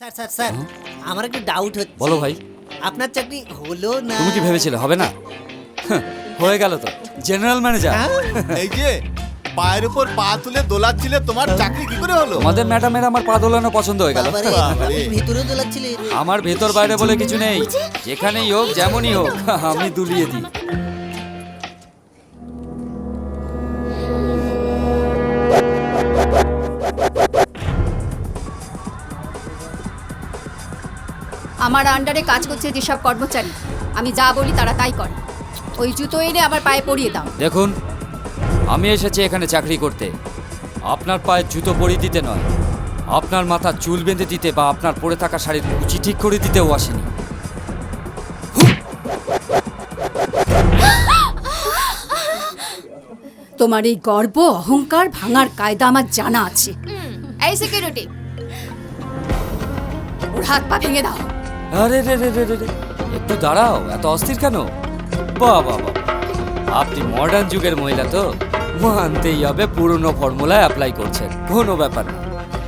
Sir sir sir আমার একটু doubt হচ্ছে। বলো ভাই। আপনার চাকরি হলো না? তুমি কি ভেবেছিলে হবে না? হয়ে গেল তো, জেনারেল ম্যানেজার। এই যে পায়ের উপর পা তুলে দোলাচ্ছিলে, তোমার চাকরি কি করে হলো? তোমাদের ম্যাডামের আমার পা দোলানো পছন্দ হয়ে গেল। বাবারে, বাবারে। আপনি ভেতরে দোলাচ্ছিলেন? আমার ভেতর বাইরে বলে কিছু নেই, যেখানেই হোক যেমনই হোক আমি দুলিয়ে দিই। আমার আন্ডারে কাজ করছে যেসব কর্মচারী, আমি যা বলি তারা তাই করে। ওই জুতো এনে আমার পায়ে পরিয়ে দাও। দেখুন, আমি এসেছি এখানে চাকরি করতে, আপনার পায়ে জুতো পরিয়ে দিতে নয়। আপনার মাথা চুল বেঁধে দিতে বা আপনার পরে থাকা শাড়ির কুচি ঠিক করে দিতেও আসেনি। তোমার এই গর্ব অহংকার ভাঙার কায়দা আমার জানা আছে। এই সিকিউরিটি, ওর হাত পা ভেঙে দাও। আরে রে রে রে রে রে, একটু দাঁড়াও, এত অস্থির কেন? বাহ বাহ বাহ, আপনি মডার্ন যুগের মহিলা তো, মানতেই হবে পুরনো ফর্মুলা অ্যাপ্লাই করছেন, কোনো ব্যাপার না।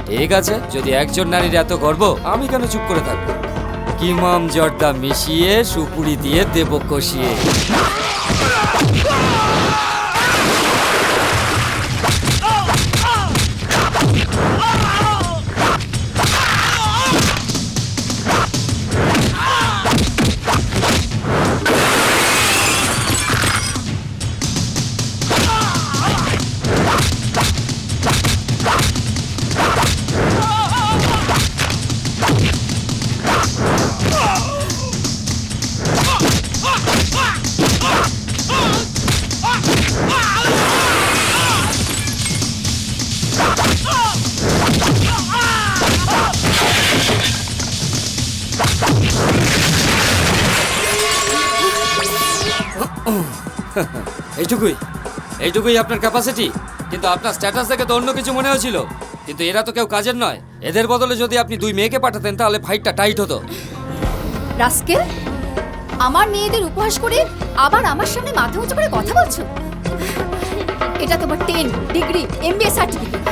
ঠিক আছে, যদি একজন নারীর এত গর্ব, আমি কেন চুপ করে থাকবো? কিমাম জর্দা মিশিয়ে সুপুরি দিয়ে দেব কষিয়ে। এইটুকুই এইটুকুই আপনার ক্যাপাসিটি? কিন্তু আপনার স্ট্যাটাস দেখে তো অন্য কিছু মনে হয়েছিল। কিন্তু এরা তো কেউ কাজের নয়, এদের বদলে যদি আপনি 2 মেয়েকে পাঠাতেন তাহলে ফাইটটা টাইট হতো। রাস্কেল, আমার মেয়েদের উপহাস করে আবার আমার সামনে মাথা উঁচু করে কথা বলছো? এটা তোমার 10 ডিগ্রি MBA সার্টিফিকেট।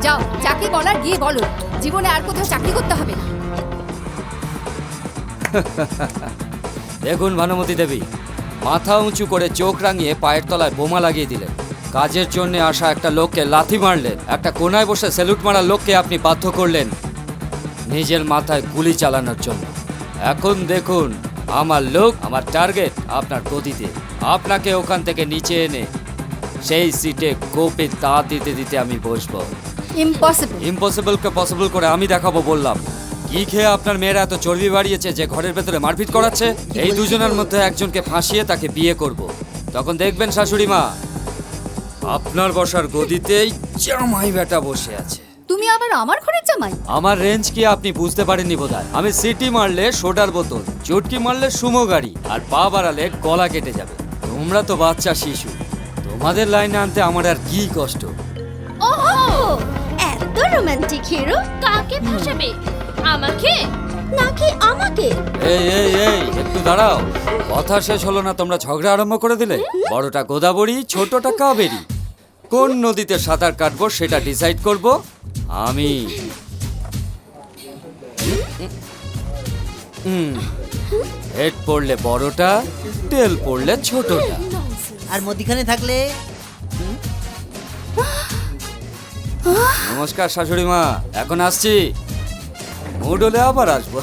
যাও, চাকরি বলার গিয়ে বলো জীবনে আর কোথাও চাকরি করতে হবে না। দেখুন ভানুমতি দেবী, মাথা উঁচু করে চোখ রাঙিয়ে পায়ের তলায় বোমা লাগিয়ে দিলেন। কাজের জন্য আসা একটা লোককে লাথি মারলেন। একটা কোনায় বসে স্যালুট মারার লোককে আপনি বাধ্য করলেন নিজের মাথায় গুলি চালানোর জন্য। এখন দেখুন, আমার লোক, আমার টার্গেট আপনার গদিতে। আপনাকে ওখান থেকে নিচে এনে সেই সিটে কোপে দাঁত দিতে দিতে আমি বসবো। ইম্পসিবল। ইম্পসিবলকে পসিবল করে আমি দেখাবো বললাম। কি খেয়ে আপনার মেয়েরা এত চর্বি বাড়িয়েছে যে ঘরের ভেতরে মারপিট করাচ্ছে? এই দুজনের মধ্যে একজনকে ফাঁসিয়ে তাকে বিয়ে করব। তখন দেখবেন শাশুড়ি মা, আপনার বসার গদিতেই জামাই বেটা বসে আছে। তুমি আবার আমার ঘরের জামাই? আমার রেঞ্জ কি আপনি বুঝতে পারেননি বোধহয়। আমি সিটি মারলে সোডার বোতল, চটকি মারলে সুমো গাড়ি, আর পা বাড়ালে গলা কেটে যাবে। তোমরা তো বাচ্চা শিশু, তোমাদের লাইনে আনতে আমার আর কি কষ্ট। ওহো, এত রোমান্টিক হিরো কাকে ফাঁসাবে? আমাকে নাকি আমাকে? এই এই এই, একটু দাঁড়াও, কথা শেষ হলো না, তোমরা ঝগড়া আরম্ভ করে দিলে। বড়টা গোদাবরী, ছোটটা কাবেরী। কোন নদীতে সাঁতার কাটবো সেটা ডিসাইড করব আমি। হেড পড়লে বড়টা, টেল পড়লে ছোটটা। আর মধ্যিখানে থাকলে? নমস্কার শাশুড়ি মা, এখন আসছি, মুড হলে আবার আসবো।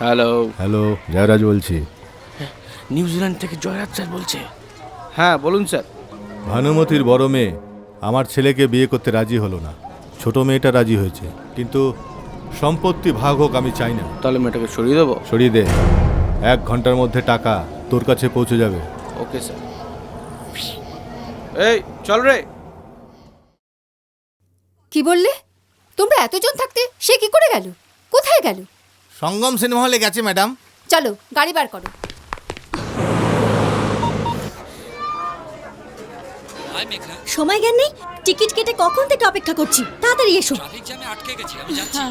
হ্যালো, হ্যালো, জয়রাজ বলছি। নিউজিল্যান্ড থেকে জয়রাজ স্যার বলছে। হ্যাঁ বলুন স্যার। ভানুমতির বড় মেয়ে আমার ছেলেকে বিয়ে করতে রাজি হলো না। ছোট মেয়েটা রাজি হয়েছে, কিন্তু সম্পত্তি ভাগ হোক আমি চাই না। তাহলে মেয়েটাকে সরিয়ে দেবো? সরিয়ে দে। 1 ঘন্টার মধ্যে টাকা তোর কাছে পৌঁছে যাবে। Okay sir. এই চল রে। কি বললে? তোমরা এতজন থাকতে সে কি করে গেল? কোথায় গেল? সঙ্গম সিনেমা হলে গেছে ম্যাডাম। চলো গাড়ি বার করো। সময় জ্ঞান নেই, টিকিট কেটে কখন থেকে অপেক্ষা করছি, তাড়াতাড়ি এসো। ট্রাফিক জ্যামে আটকে গেছি, আমি যাচ্ছি।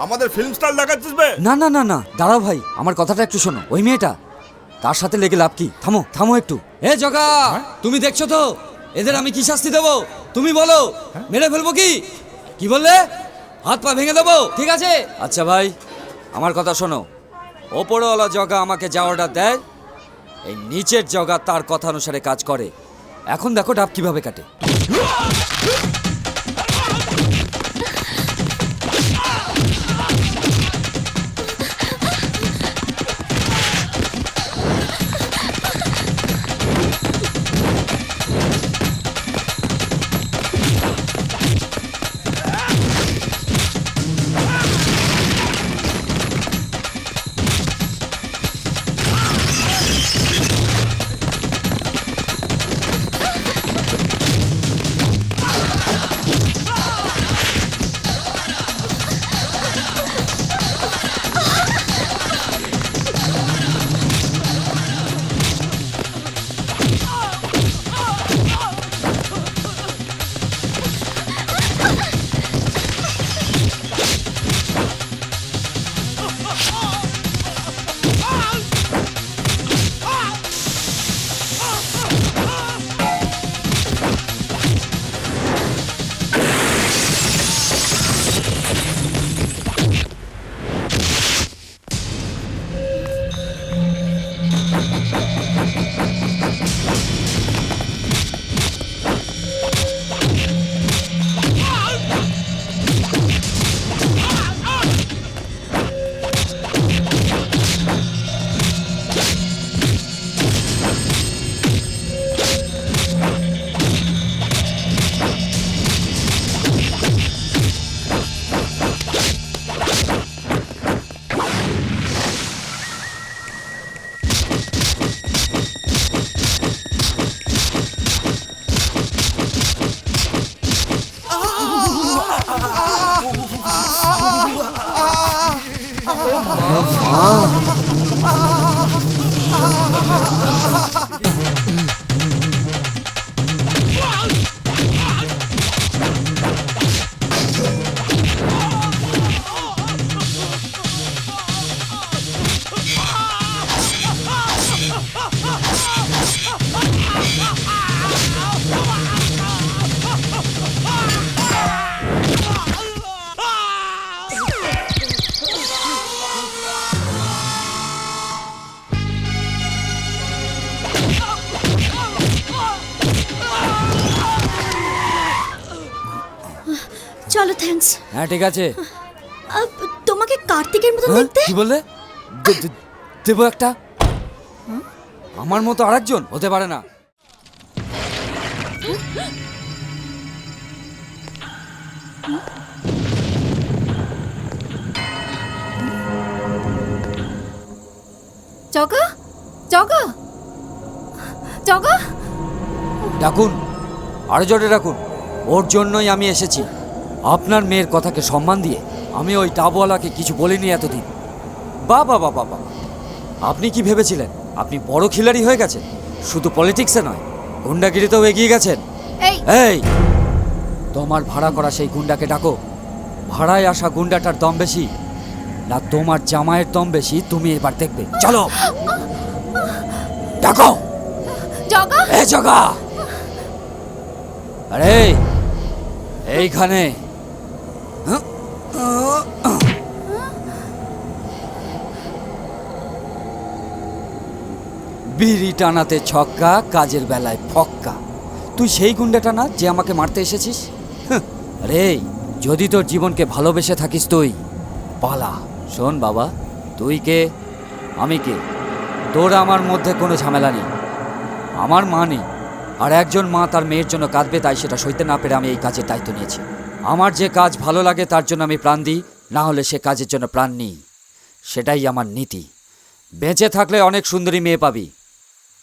আমাদের ফিল্ম স্টার দেখাচ্ছিস বে? না না না না, দাঁড়াও ভাই, আমার কথাটা একটু শোনো। ওই মেয়েটা, তার সাথে লেগে লাভ কি? থামো থামো একটু। এ জগা, তুমি দেখছো তো এদের আমি কি শাস্তি দেবো? তুমি বলো, মেরে ফেলবো কি? কি বললে? হাত পা ভেঙে দেবো? ঠিক আছে। আচ্ছা ভাই, আমার কথা শোনো। ওপরওয়ালা জগা আমাকে যা অর্ডার দেয়, এই নিচের জগা তার কথা অনুসারে কাজ করে। এখন দেখো ডাব কিভাবে কাটে। চলো, থ্যাঙ্কস। হ্যাঁ ঠিক আছে। তোমাকে কার্তিকের মতো হ্যাঁ? দেখতে। কি বললে? দেবো একটা? আমার মতো আরেকজন হতে পারে না। জগা, জগা, জগা। ডাকুন, আরো জোরে ডাকুন। ওর জন্যই আমি এসেছি। আপনার মেয়ের কথাকে সম্মান দিয়ে আমি ওই ডাবওয়ালাকে কিছু বলিনি এতদিন। বাবা বাবা বাবা, আপনি কি ভেবেছিলেন আপনি বড় খিলাড়ি হয়ে গেছেন? শুধু পলিটিক্সে নয়, গুন্ডাগিরিতেও এগিয়ে গেছেন। এই এই, তোমার ভাড়া করা সেই গুন্ডাকে ডাকো। ভাড়ায় আসা গুন্ডাটার দম বেশি না তোমার জামাইয়ের দম বেশি, তুমি এবার দেখবে। চলো ডাকো। জগা, এ জগা, আরে এইখানে। বিড়ি টানাতে ছক্কা, কাজের বেলায় ফক্কা। তুই সেই গুন্ডাটা না যে আমাকে মারতে এসেছিস? আরে যদি তোর জীবনকে ভালোবেসে থাকিস তুই পালা। শোন বাবা, তুই কে, আমি কে, তোর আমার মধ্যে কোনো ঝামেলা নেই। আমার মা নেই, আর একজন মা তার মেয়ের জন্য কাঁদবে, তাই সেটা সইতে না পেরে আমি এই কাজের দায়িত্ব নিয়েছি। আমার যে কাজ ভালো লাগে তার জন্য আমি প্রাণ দিই, না হলে সে কাজের জন্য প্রাণ নিই। সেটাই আমার নীতি। বেঁচে থাকলে অনেক সুন্দরী মেয়ে পাবি।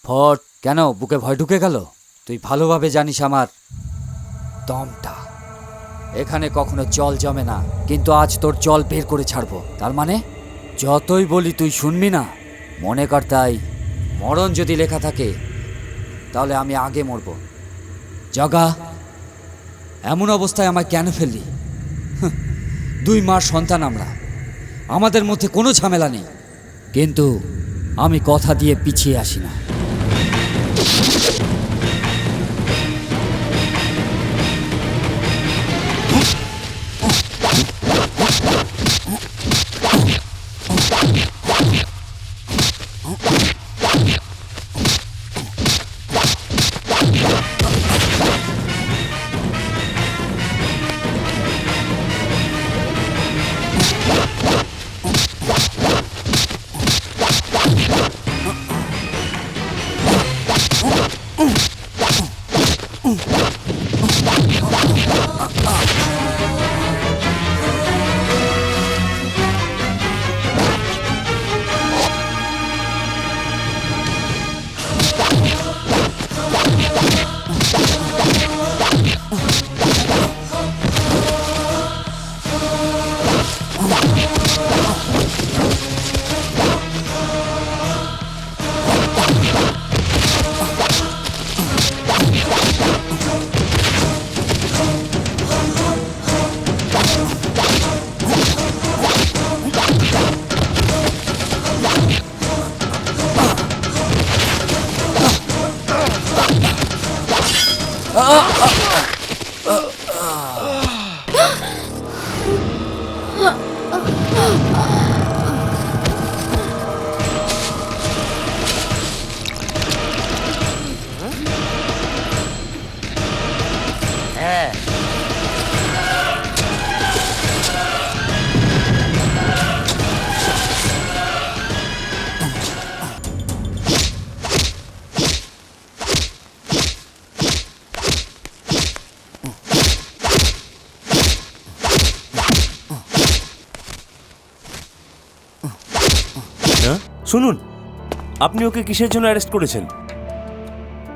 ফট কেন, বুকে ভয় ঢুকে গেল? তুই ভালোভাবে জানিস আমার দমটা। এখানে কখনো জল জমে না, কিন্তু আজ তোর জল বের করে ছাড়বো। তার মানে যতই বলি তুই শুনবি না। মনে কর তাই মরণ যদি লেখা থাকে তাহলে আমি আগে মরব। জগা, এমন অবস্থায় আমায় কেন ফেললি? 2 মাস সন্তান আমরা, আমাদের মধ্যে কোনো ঝামেলা নেই, কিন্তু আমি কথা দিয়ে পিছিয়ে আসি না। শুনুন, আপনি ওকে কিসের জন্য অ্যারেস্ট করেছেন?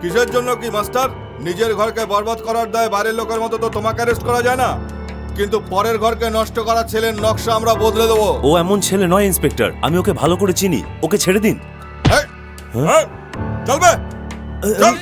কিসের জন্য কি মাস্টার? নিজের ঘরকে বরবাদ করার দায় বাইরের লোকের মতো তো তোমাকে অ্যারেস্ট করা যায় না, কিন্তু পরের ঘরকে নষ্ট করা ছেলের নকশা আমরা বদলে দেবো। ও এমন ছেলে নয় ইন্সপেক্টর, আমি ওকে ভালো করে চিনি। ওকে ছেড়ে দিন। চলবে চল।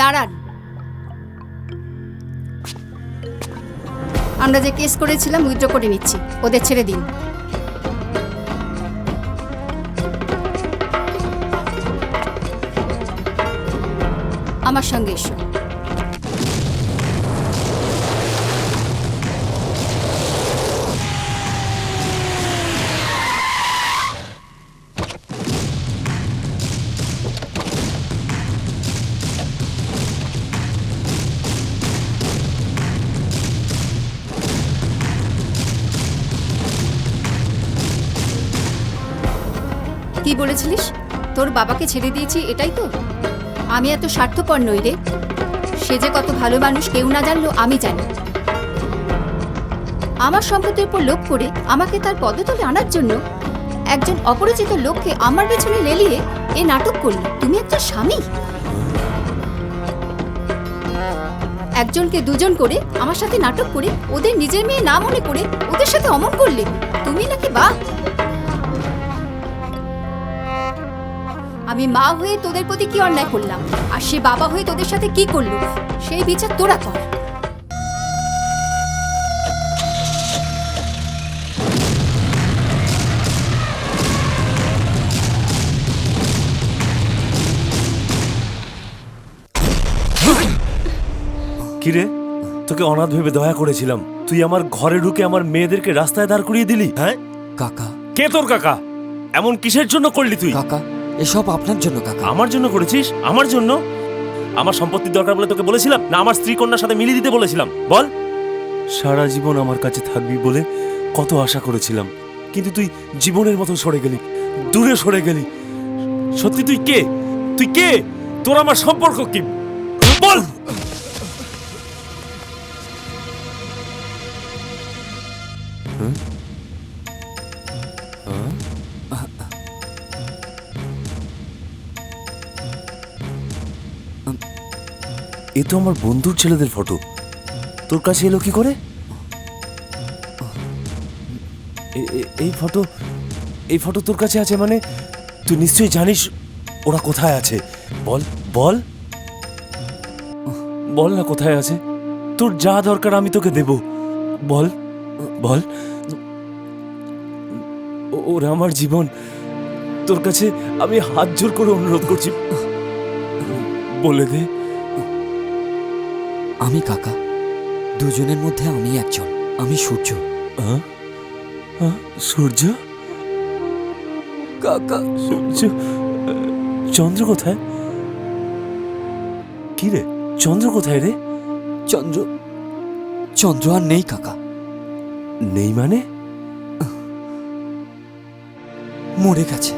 দাঁড়ান, আমরা যে কেস করেছিলাম উইথড্র করে নিচ্ছি, ওদের ছেড়ে দিন। আমার সঙ্গে এসো। কি বলেছিলিস? তোর বাবাকে ছেড়ে দিয়েছি, এটাই তো? আমি এত স্বার্থপর নই রে। সে যে কত ভালো মানুষ কেউ না জানলো আমি জানি। আমার সম্পত্তির উপর লোভ করে আমাকে তার পদতলে আনার জন্য একজন অপরিচিত লোককে আমার পেছনে লেলিয়ে এ নাটক করলি। তুমি একটা স্বামী। একজনকে দুজন করে আমার সাথে নাটক করে ওদের নিজের মেয়ে না মনে করে ওদের সাথে অমন করলে তুমি নাকি বা আমি মা হয়ে তোদের প্রতি কি অন্যায় করলাম আর সে বাবা হয়ে তোদের সাথে কি করলো সেই বিচার তোরা কর। কিরে, তোকে অনাথ ভেবে দয়া করেছিলাম, তুই আমার ঘরে ঢুকে আমার মেয়েদেরকে রাস্তায় দাঁড় করিয়ে দিলি। হ্যাঁ, কাকা, কে তোর কাকা? এমন কিসের জন্য করলি তুই? কাকা, এসব আপনার জন্য কাকা। আমার জন্য করেছিস? আমার জন্য? আমার সম্পত্তির দরকার বলে তোকে বলেছিলাম, না আমার স্ত্রী কন্যার সাথে মিলিয়ে দিতে বলেছিলাম? বল। সারা জীবন আমার কাছে থাকবি বলে কত আশা করেছিলাম, কিন্তু তুই জীবনের মতো সরে গেলি, দূরে সরে গেলি। সত্যি তুই কে? তুই কে? তোর আমার সম্পর্ক কি? বল। এ তো আমার বন্ধুর ছেলেদের ফটো, তোর কাছে এলো কি করে? এই ফটো তোর কাছে আছে মানে তুই নিশ্চয়ই জানিস ওরা কোথায় আছে। বল বল বল না, কোথায় আছে? তোর যা দরকার আমি তোকে দেব। বল বল। ওরা আমার জীবন, তোর কাছে আমি হাত জোর করে অনুরোধ করছি, বলে দে। আমি কাকা, দুজনের মধ্যে আমি একজন, আমি সূর্য। সূর্য? কাকা, সূর্য? চন্দ্র কোথায়? কি রে, চন্দ্র কোথায় রে? চন্দ্র চন্দ্র আর নেই কাকা। নেই মানে? মরে গেছে,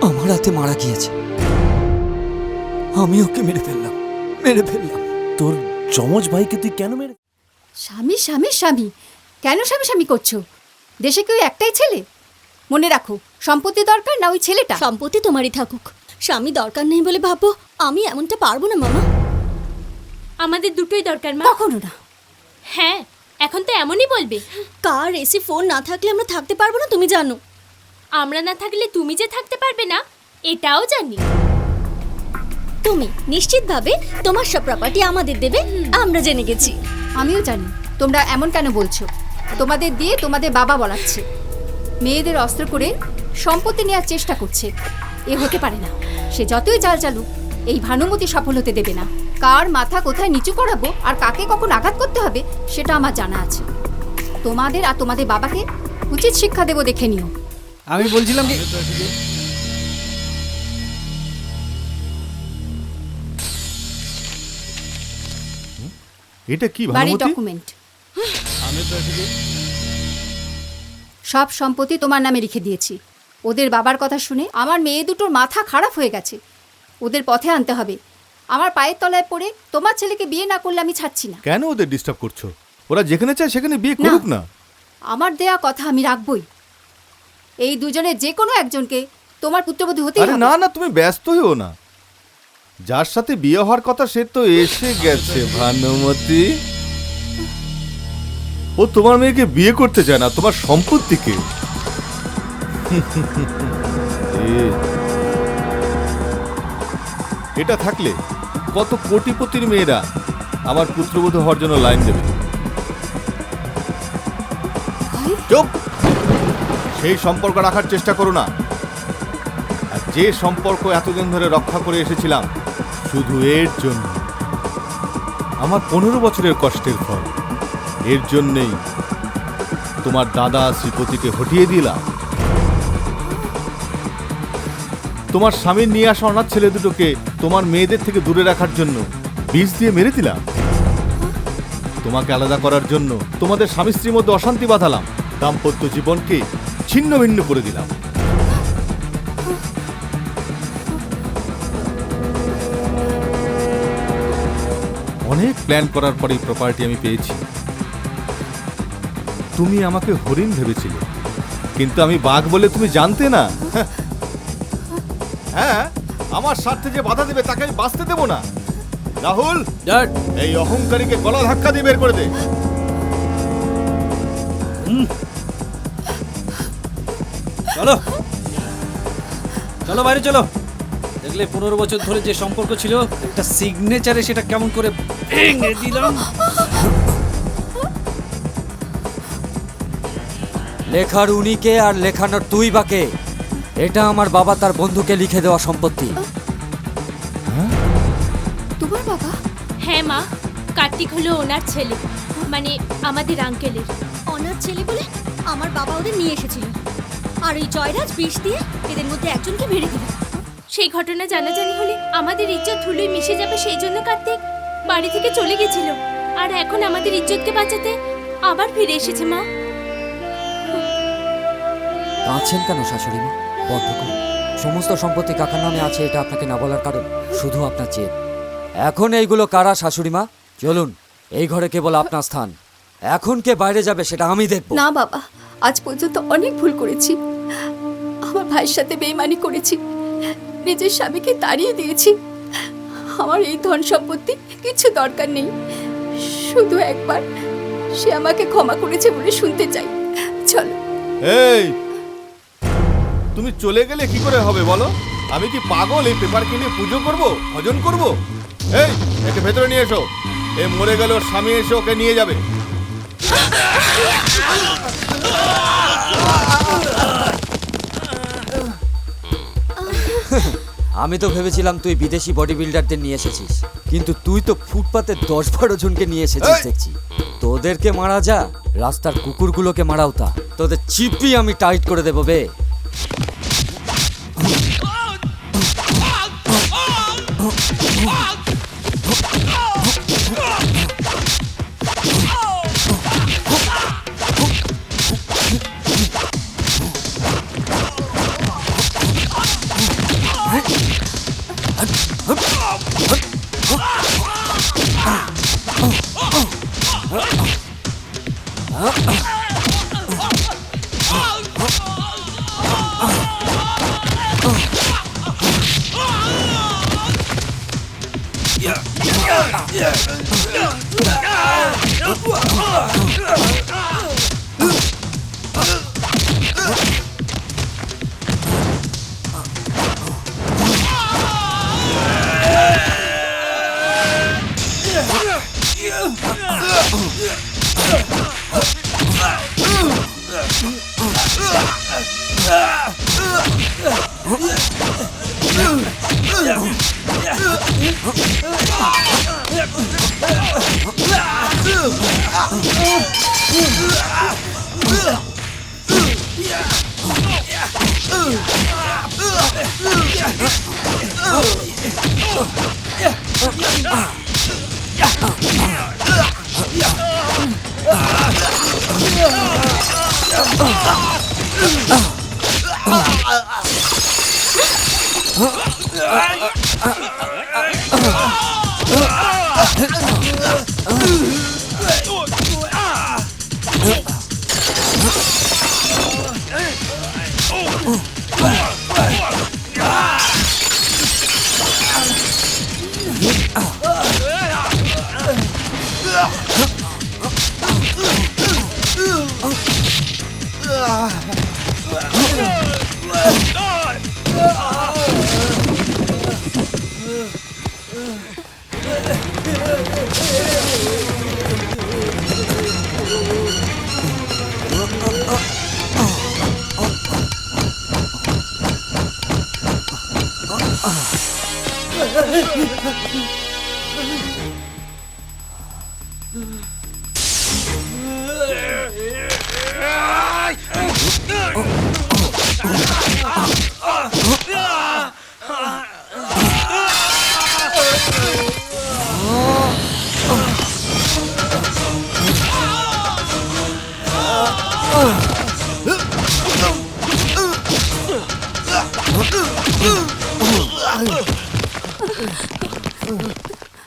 আমার হাতে মারা গিয়েছে। আমি ওকে মেরে ফেললাম। তোর যমজ ভাইকে তুই কেন মেরে? স্বামী স্বামী স্বামী কেন স্বামী স্বামী করছো? দেশে কেউ একটাই ছেলে? মনে রাখো, সম্পত্তি দরকার না ওই ছেলেটা? সম্পত্তি তোমারই থাকুক, স্বামী দরকার নেই বলে ভাবো আমি এমনটা পারবো না মামা। আমাদের দুটোই দরকার মা। কখনো না। হ্যাঁ, এখন তো এমনই বলবে। কার এসি ফোন না থাকলে আমরা থাকতে পারবো না, তুমি জানো। আমরা না থাকলে তুমি যে থাকতে পারবে না এটাও জানি। তুমি নিশ্চিতভাবে তোমার সব প্রপার্টি আমাদের দেবে, আমরা জেনে গেছি। আমিও জানি তোমরা এমন কেন বলছো। তোমাদের দিয়ে তোমাদের বাবা বলাচ্ছে, মেয়েদের অস্ত্র করে সম্পত্তি নেওয়ার চেষ্টা করছে। এ হতে পারে না। সে যতই চাল চালুক এই ভানুমতি সফল হতে দেবে না। কার মাথা কোথায় নিচু করাবো আর কাকে কখন আঘাত করতে হবে সেটা আমার জানা আছে। তোমাদের আর তোমাদের বাবাকে উচিত শিক্ষা দেবো, দেখে নিও। আমি বলছিলাম কি, এটা কি বাড়ির ভানুমতি? ডকুমেন্ট, সব সম্পত্তি তোমার নামে লিখে দিয়েছি। ওদের বাবার কথা শুনে আমার মেয়ে দুটোর মাথা খারাপ হয়ে গেছে। ওদের পথে আনতে হবে। আমার পায়ের তলায় পড়ে তোমার ছেলেকে বিয়ে না করলে আমি ছাড়ছি না। কেন ওদের ডিস্টার্ব করছো? ওরা যেখানে চায় সেখানে বিয়ে করুক না। আমার দেয়া কথা আমি রাখবই। এই দুজনের যে কোনো একজনকে তোমার পুত্রবধূ হতেই আরে হবে। না না, তুমি ব্যস্ত হইও না। যার সাথে বিয়ে হওয়ার কথা সে তো এসে গেছে ভানুমতি। ও তোমার মেয়েকে বিয়ে করতে চায় না, তোমার সম্পত্তিকে। এটা থাকলে কত কোটিপতির মেয়েরা আমার পুত্রবধূ হওয়ার জন্য লাইন দেবে। চুপ! সেই সম্পর্ক রাখার চেষ্টা করো না। আর যে সম্পর্ক এতদিন ধরে রক্ষা করে এসেছিলাম শুধু এর জন্য, আমার 15 বছরের কষ্টের ফল, এর জন্যেই তোমার দাদা শ্রীপতিকে হটিয়ে দিলাম। তোমার স্বামীর নিয়ে আসা অনাথ ছেলে দুটোকে তোমার মেয়েদের থেকে দূরে রাখার জন্য বিষ দিয়ে মেরে দিলাম। তোমাকে আলাদা করার জন্য তোমাদের স্বামী স্ত্রীর মধ্যে অশান্তি বাঁধালাম, দাম্পত্য জীবনকে ছিন্ন ভিন্ন করে দিলাম। অনেক প্ল্যান করার পরেই প্রপার্টি আমি পেয়েছি। তুমি আমাকে হরিণ ভেবেছিলে, কিন্তু আমি বাঘ বলে তুমি জানতে না। হ্যাঁ, আমার স্বার্থে যে বাধা দেবে তাকে আমি বাঁচতে দেব না। রাহুল, ড্যাড এই অহংকারীকে গলা ধাক্কা দিয়ে বের করে দে। চলো চলো বাইরে চলো। দেখলে 15 বছর ধরে যে সম্পর্ক ছিল একটা সিগনেচারে সেটা কেমন করে ভেঙে দিলাম। লেখার উনিকে আর লেখানোর তুই বাকে। এটা আমার বাবা তার বন্ধুকে লিখে দেওয়া সম্পত্তি। তোমার বাবা? হ্যাঁ মা, কার্তিক হলো ওনার ছেলে, মানে আমাদের আঙ্কেলের। অনার ছেলে বলে আমার বাবা ওদের নিয়ে এসেছিল, আর ওই জয়রাজ বিষ দিয়ে এদের মধ্যে একজনকে মেরে দিল। সেই ঘটনা জানাজানি হলে আমাদের ইজ্জত ধুলোয় মিশে যাবে, সেই জন্য কার্তিক বাড়ি থেকে চলে গেছিল। আর এখন আমাদের ইজ্জতকে বাঁচাতে আবার ফিরে এসেছে মা। কাঁদছেন কেন শাশুড়ি মা? বন্ধ করুন। সমস্ত সম্পত্তি কাকার নামে আছে, এটা আপনাকে না বলার কারণ শুধু আপনার জেদ। এখন এইগুলো কারা শাশুড়ি মা? চলুন, এই ঘরে কেবল আপনার স্থান। এখন কে বাইরে যাবে সেটা আমি দেখব। না বাবা, আজ পর্যন্ত অনেক ভুল করেছি। আমার ভাইয়ের সাথে বেইমানি করেছি, নিজের স্বামীকে তাড়িয়ে দিয়েছি। আমার এই ধন সম্পত্তি কিছু দরকার নেই, শুধু একবার সে আমাকে ক্ষমা করেছে বলে শুনতে চাই। চলো। এই, তুমি চলে গেলে কি করে হবে বলো? আমি কি পাগল এই পেপার কিনে পুজো করব, ভজন করব? এই, একে ভেতরে নিয়ে এসো। এ মরে গেল, ওর স্বামী এসে ওকে নিয়ে যাবে। আমি তো ভেবেছিলাম তুই বিদেশি বডি বিল্ডারদের নিয়ে এসেছিস, কিন্তু তুই তো ফুটপাতে 10-12 জনকে নিয়ে এসেছিস দেখছি। তোদেরকে মারা যা, রাস্তার কুকুরগুলোকে মারাও তা। তোদের চিপি আমি টাইট করে দেবো বে।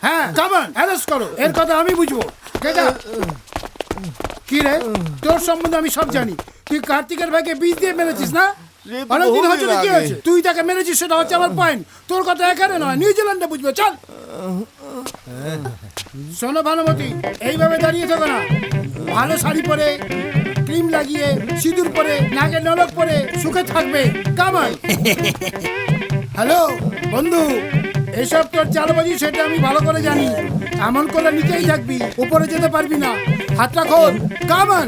হ্যাঁ, কামান অ্যারেস্ট করো, এর কথা আমি বুঝবো। কি রে, তোর সম্বন্ধে আমি সব জানি। তুই কার্তিকের ভাইকে বিষ দিয়ে মেরেছিস না? অনেকদিন হচ্ছে, কি হয়েছে? তুই তাকে মেরেছিস, সেটা হচ্ছে আমার পয়েন্ট। তোর কথা এখানে নয়, নিউজিল্যান্ডে বুঝবে। চল। শোনো ভানুমতি, এইভাবে দাঁড়িয়ে থাকো না। ভালো শাড়ি পরে, ক্রিম লাগিয়ে, সিঁদুর পরে, নাকে নলক পরে সুখে থাকবে। কামাই। হ্যালো বন্ধু, এসব তোর চালবাজি সেটা আমি ভালো করে জানি। এমন করে নিচেই থাকবি, উপরে যেতে পারবি না। হাতটা খোল। কামান।